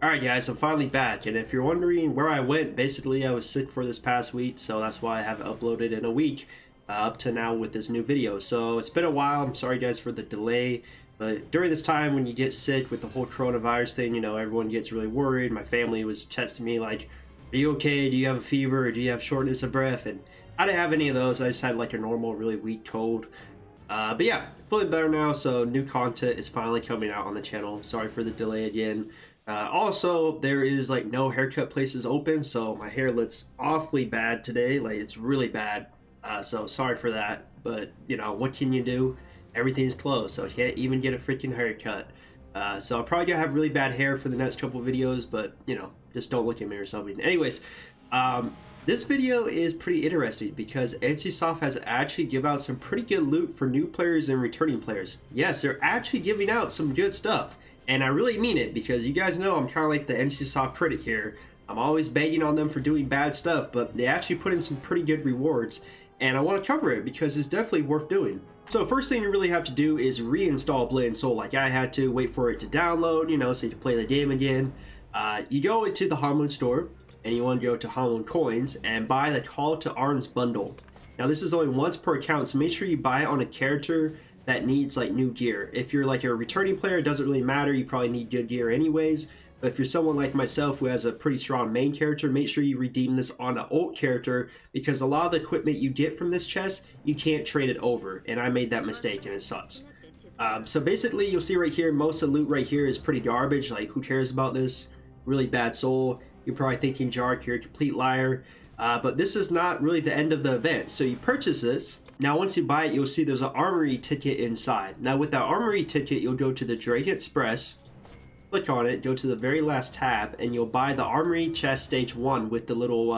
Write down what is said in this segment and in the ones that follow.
Alright guys, I'm finally back, and if you're wondering where I went, basically I was sick for this past week, so that's why I haven't uploaded in a week up to now with this new video. So it's been a while, I'm sorry guys for the delay, but during this time when you get sick with the whole coronavirus thing, you know, everyone gets really worried. My family was texting me like, are you okay? Do you have a fever? Or do you have shortness of breath? And I didn't have any of those. I just had like a normal, really weak cold. But yeah, feeling better now, so new content is finally coming out on the channel. Sorry for the delay again. Also, there is like no haircut places open, so my hair looks awfully bad today. Like, it's really bad. So sorry for that. But, you know, what can you do? Everything's closed, so you can't even get a freaking haircut. So I'm probably gonna have really bad hair for the next couple videos, but, you know, just don't look at me or something. Anyways, this video is pretty interesting because NCSoft has actually given out some pretty good loot for new players and returning players. Yes, they're actually giving out some good stuff. And I really mean it, because you guys know I'm kind of like the NCSoft critic here. I'm always begging on them for doing bad stuff, but they actually put in some pretty good rewards. And I want to cover it because it's definitely worth doing. So first thing you really have to do is reinstall Blade and Soul, like I had to. Wait for it to download, you know, so you can play the game again. You go into the Harmon store, and you want to go to Harmon Coins and buy the Call to Arms bundle. Now this is only once per account, so make sure you buy it on a character that needs like new gear. If you're like a returning player, it doesn't really matter, you probably need good gear anyways. But if you're someone like myself who has a pretty strong main character, make sure you redeem this on an alt character, because a lot of the equipment you get from this chest, you can't trade it over, and I made that mistake and it sucks. So basically you'll see right here, most of the loot right here is pretty garbage. Like, who cares about this? Really bad soul. You're probably thinking, Jark, you're a complete liar. But this is not really the end of the event. So you purchase this. Now once you buy it, you'll see there's an armory ticket inside. Now with that armory ticket, you'll go to the Dragon Express, click on it, go to the very last tab, and you'll buy the armory chest stage 1 with the little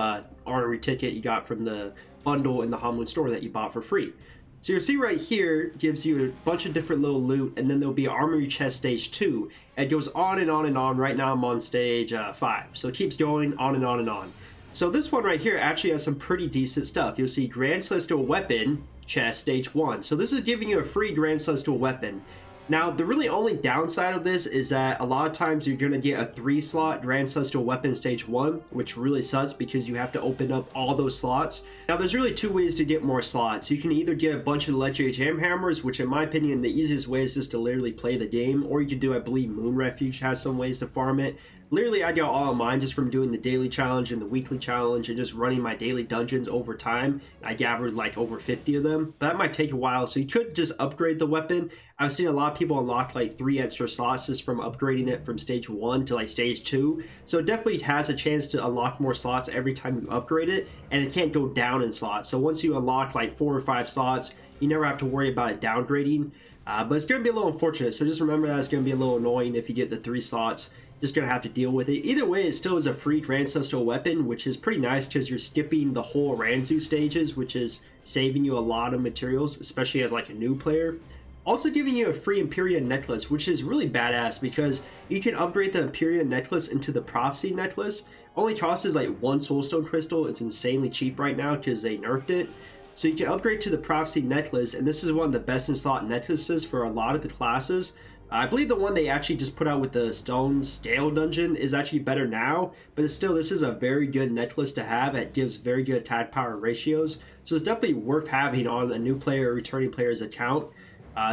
armory ticket you got from the bundle in the Hamlin store that you bought for free. So you'll see right here, gives you a bunch of different little loot, and then there'll be armory chest stage 2. And it goes on and on and on. Right now I'm on stage 5. So it keeps going on and on and on. So this one right here actually has some pretty decent stuff. You'll see Grand Celestial Weapon chest stage 1. So this is giving you a free Grand Celestial Weapon. Now the really only downside of this is that a lot of times you're going to get a 3-slot Grand Celestial Weapon stage 1, which really sucks because you have to open up all those slots. Now there's really two ways to get more slots. You can either get a bunch of legendary gem hammers, which in my opinion the easiest way is just to literally play the game, or you can do, I believe Moon Refuge has some ways to farm it. Literally, I got all of mine just from doing the daily challenge and the weekly challenge and just running my daily dungeons over time. I gathered like over 50 of them, but that might take a while, so you could just upgrade the weapon. I've seen a lot of people unlock like 3 extra slots just from upgrading it from stage 1 to like stage 2. So it definitely has a chance to unlock more slots every time you upgrade it, and it can't go down in slots. So once you unlock like 4 or 5 slots, you never have to worry about it downgrading. But it's going to be a little unfortunate, so just remember that it's going to be a little annoying if you get the 3 slots. Just gonna have to deal with it. Either way, it still is a free Grand Celestial Weapon, which is pretty nice because you're skipping the whole Ranzu stages, which is saving you a lot of materials, especially as like a new player. Also giving you a free Imperial Necklace, which is really badass because you can upgrade the Imperial Necklace into the Prophecy Necklace. Only costs is like 1 Soulstone Crystal. It's insanely cheap right now because they nerfed it. So you can upgrade to the Prophecy Necklace, and this is one of the best in slot necklaces for a lot of the classes. I believe the one they actually just put out with the Stone Scale Dungeon is actually better now, but still, this is a very good necklace to have. It gives very good attack power ratios, so it's definitely worth having on a new player or returning player's account.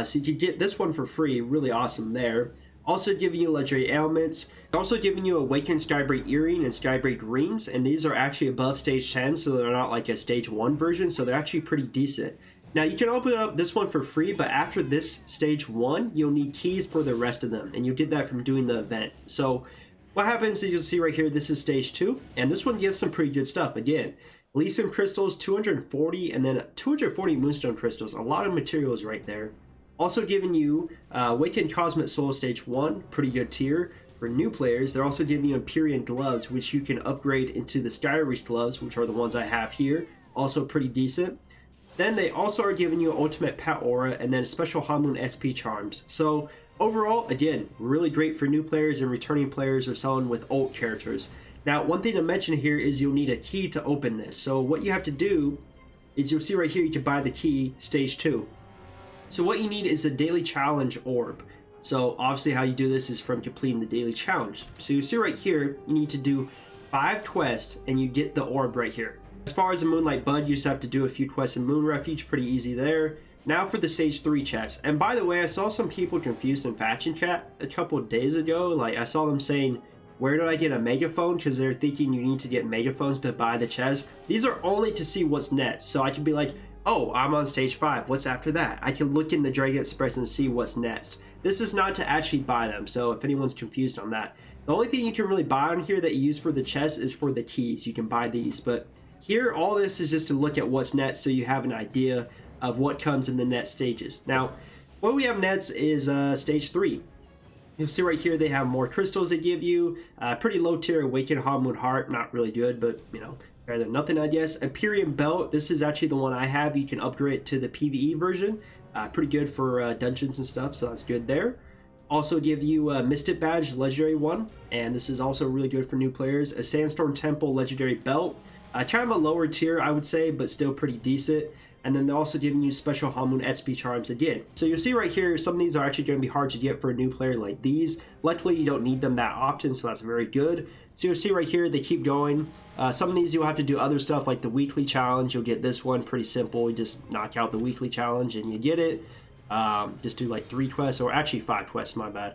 So you can get this one for free, really awesome there. Also giving you legendary ailments, also giving you Awakened Skybraid Earring and Skybraid Rings, and these are actually above stage 10, so they're not like a stage 1 version, so they're actually pretty decent. Now you can open up this one for free, but after this stage 1, you'll need keys for the rest of them, and you get that from doing the event. So what happens is you'll see right here, this is stage 2, and this one gives some pretty good stuff. Again, Elysium Crystals, 240, and then 240 Moonstone Crystals, a lot of materials right there. Also giving you Awakened Cosmic Soul stage 1, pretty good tier. For new players, they're also giving you Empyrean Gloves, which you can upgrade into the Skyreach Gloves, which are the ones I have here, also pretty decent. Then they also are giving you Ultimate Pet Aura and then Special Hamlin SP Charms. So overall, again, really great for new players and returning players or someone with alt characters. Now, one thing to mention here is you'll need a key to open this. So what you have to do is you'll see right here, you can buy the key stage 2. So what you need is a daily challenge orb. So obviously how you do this is from completing the daily challenge. So you see right here, you need to do 5 quests and you get the orb right here. As far as the Moonlight Bud, you just have to do a few quests in Moon Refuge, pretty easy there. Now for the stage 3 chest. And by the way, I saw some people confused in faction chat a couple of days ago. Like I saw them saying, where do I get a megaphone? Because they're thinking you need to get megaphones to buy the chest. These are only to see what's next. So I could be like, oh, I'm on stage 5. What's after that? I can look in the Dragon Express and see what's next. This is not to actually buy them. So if anyone's confused on that, the only thing you can really buy on here that you use for the chest is for the keys. You can buy these. But here, all this is just to look at what's next so you have an idea of what comes in the next stages. Now, what we have next is stage 3. You'll see right here they have more crystals they give you. Pretty low tier Awakened Harmoon Heart, not really good, but you know, better than nothing, I guess. Imperium Belt, this is actually the one I have. You can upgrade it to the PvE version. Pretty good for dungeons and stuff, so that's good there. Also give you a Mystic Badge, legendary one, and this is also really good for new players. A Sandstorm Temple legendary belt, kind of a lower tier, I would say, but still pretty decent. And then they're also giving you special Harmoon XP charms again. So you'll see right here, some of these are actually going to be hard to get for a new player like these. Luckily, you don't need them that often, so that's very good. So you'll see right here, they keep going. Some of these you'll have to do other stuff like the weekly challenge. You'll get this one, pretty simple. You just knock out the weekly challenge and you get it. Just do like 3 quests, or actually 5 quests, my bad.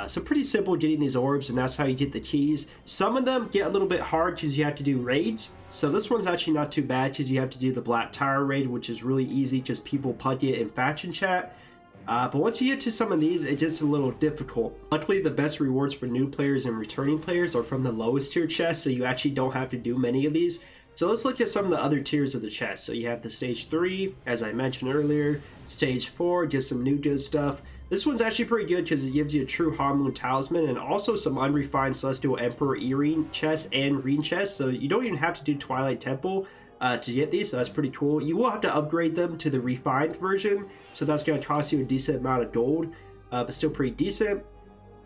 So pretty simple getting these orbs, and that's how you get the keys. Some of them get a little bit hard because you have to do raids. So this one's actually not too bad because you have to do the Black Tower raid, which is really easy because people put it in faction chat. But once you get to some of these, it gets a little difficult. Luckily, the best rewards for new players and returning players are from the lowest tier chests, so you actually don't have to do many of these. So let's look at some of the other tiers of the chest. So you have the stage 3, as I mentioned earlier. Stage 4 gives some new good stuff. This one's actually pretty good because it gives you a true Harmoon Talisman and also some unrefined Celestial Emperor earring chest and ring chest. So you don't even have to do Twilight Temple to get these, so that's pretty cool. You will have to upgrade them to the refined version, so that's going to cost you a decent amount of gold, but still pretty decent.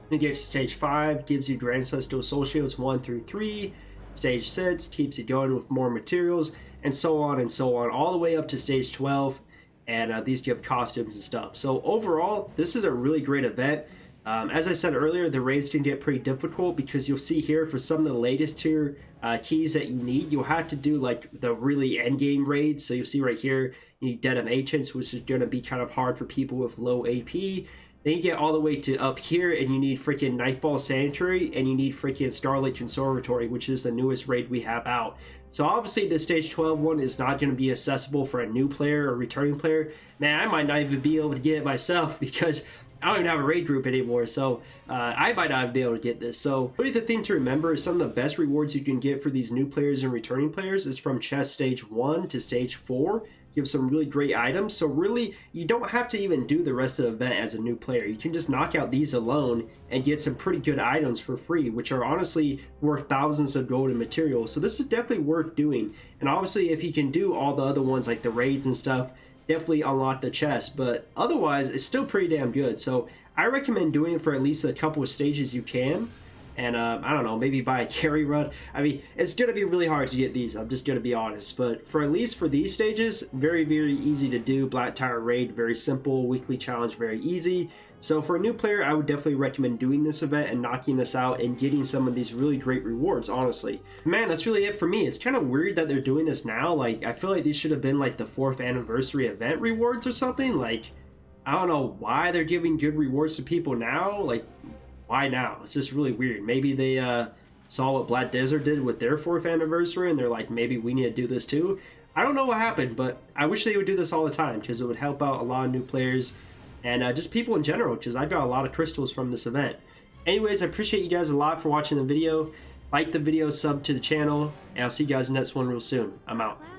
You get to stage 5, gives you Grand Celestial Soul Shields 1 through 3. Stage 6 keeps you going with more materials, and so on, all the way up to stage 12. And these give costumes and stuff. So overall, this is a really great event. As I said earlier, the raids can get pretty difficult because you'll see here for some of the latest tier keys that you need, you'll have to do like the really end game raids. So you'll see right here, you need Denim Ancients, which is going to be kind of hard for people with low AP. Then you get all the way to up here and you need freaking Nightfall Sanctuary and you need freaking Starlight Conservatory, which is the newest raid we have out. So obviously the stage 12 one is not going to be accessible for a new player or returning player. Man, I might not even be able to get it myself because I don't even have a raid group anymore. So I might not be able to get this. So really the thing to remember is some of the best rewards you can get for these new players and returning players is from chest stage 1 to stage 4. You have some really great items, so really you don't have to even do the rest of the event as a new player. You can just knock out these alone and get some pretty good items for free, which are honestly worth thousands of gold and materials. So this is definitely worth doing, and obviously if you can do all the other ones like the raids and stuff, definitely unlock the chest, but otherwise it's still pretty damn good. So I recommend doing it for at least a couple of stages you can. And I don't know, maybe buy a carry run. I mean, it's going to be really hard to get these, I'm just going to be honest. But for at least for these stages, very, very easy to do. Black Tower Raid, very simple. Weekly challenge, very easy. So for a new player, I would definitely recommend doing this event and knocking this out and getting some of these really great rewards, honestly. Man, that's really it for me. It's kind of weird that they're doing this now. Like, I feel like these should have been like the 4th anniversary event rewards or something. Like, I don't know why they're giving good rewards to people now. Like, why now? It's just really weird. Maybe they saw what Black Desert did with their 4th anniversary and they're like, maybe we need to do this too. I don't know what happened, but I wish they would do this all the time because it would help out a lot of new players and just people in general, because I got a lot of crystals from this event. Anyways, I appreciate you guys a lot for watching the video. Like the video, sub to the channel, and I'll see you guys in the next one real soon. I'm out.